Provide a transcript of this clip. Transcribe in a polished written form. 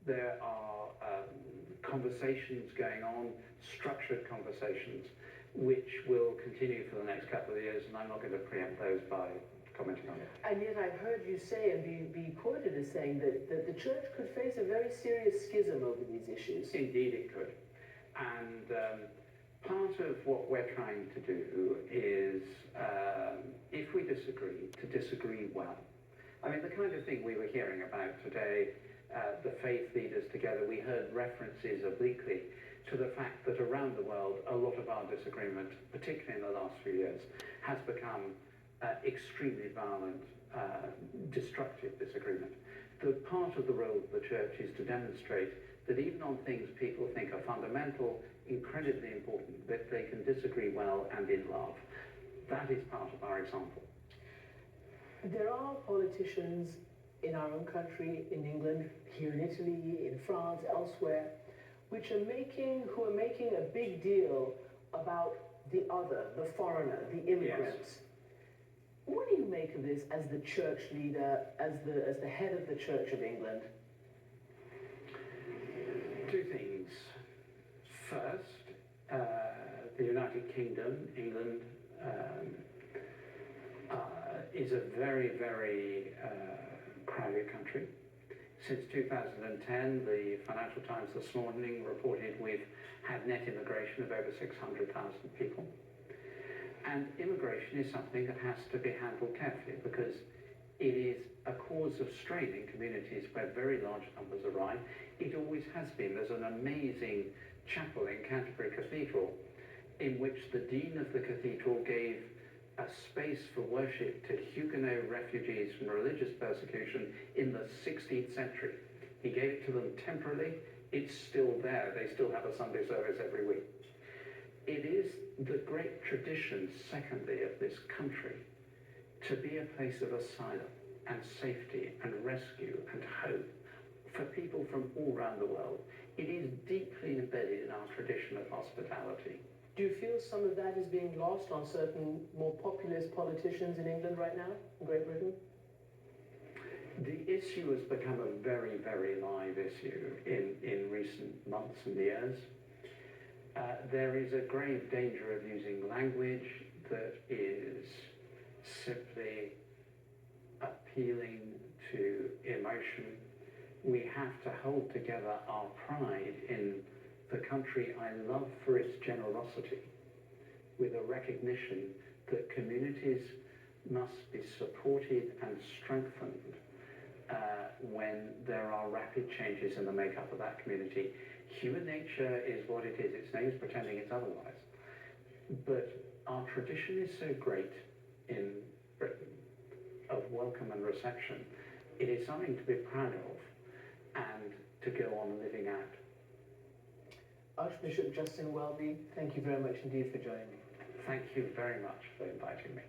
There are conversations going on, structured conversations, which will continue for the next couple of years, and I'm not going to preempt those by commenting on it. And yet I've heard you say and be quoted as saying that the church could face a very serious schism over these issues. Indeed it could. And part of what we're trying to do is, if we disagree, to disagree well. I mean, the kind of thing we were hearing about today, the faith leaders together, we heard references obliquely to the fact that around the world, a lot of our disagreement, particularly in the last few years, has become extremely violent, destructive disagreement. The part of the role of the church is to demonstrate that even on things people think are fundamental, incredibly important, that they can disagree well and in love. That is part of our example. There are politicians in our own country, in England, here in Italy, in France, elsewhere, who are making a big deal about the other, the foreigner, the immigrants. Yes. What do you make of this as the church leader, as the head of the Church of England? Two things. First, the United Kingdom, England, is a very, very crowded country. Since 2010, the Financial Times this morning reported we've had net immigration of over 600,000 people. And immigration is something that has to be handled carefully because it is a cause of strain in communities where very large numbers arrive. It always has been. There's an amazing chapel in Canterbury Cathedral in which the Dean of the Cathedral gave a space for worship to Huguenot refugees from religious persecution in the 16th century. He gave it to them temporarily. It's still there. They still have a Sunday service every week. It is the great tradition, secondly, of this country to be a place of asylum and safety and rescue and hope for people from all around the world. It is deeply embedded in our tradition of hospitality. Do you feel some of that is being lost on certain more populist politicians in England right now, in Great Britain? The issue has become a very, very live issue in recent months and years. There is a grave danger of using language that is simply appealing to emotion. We have to hold together our pride in the country I love for its generosity, with a recognition that communities must be supported and strengthened when there are rapid changes in the makeup of that community. Human nature is what it is. It's no use pretending it's otherwise. But our tradition is so great in Britain of welcome and reception. It is something to be proud of and to go on living out. Archbishop Justin Welby, thank you very much indeed for joining me. Thank you very much for inviting me.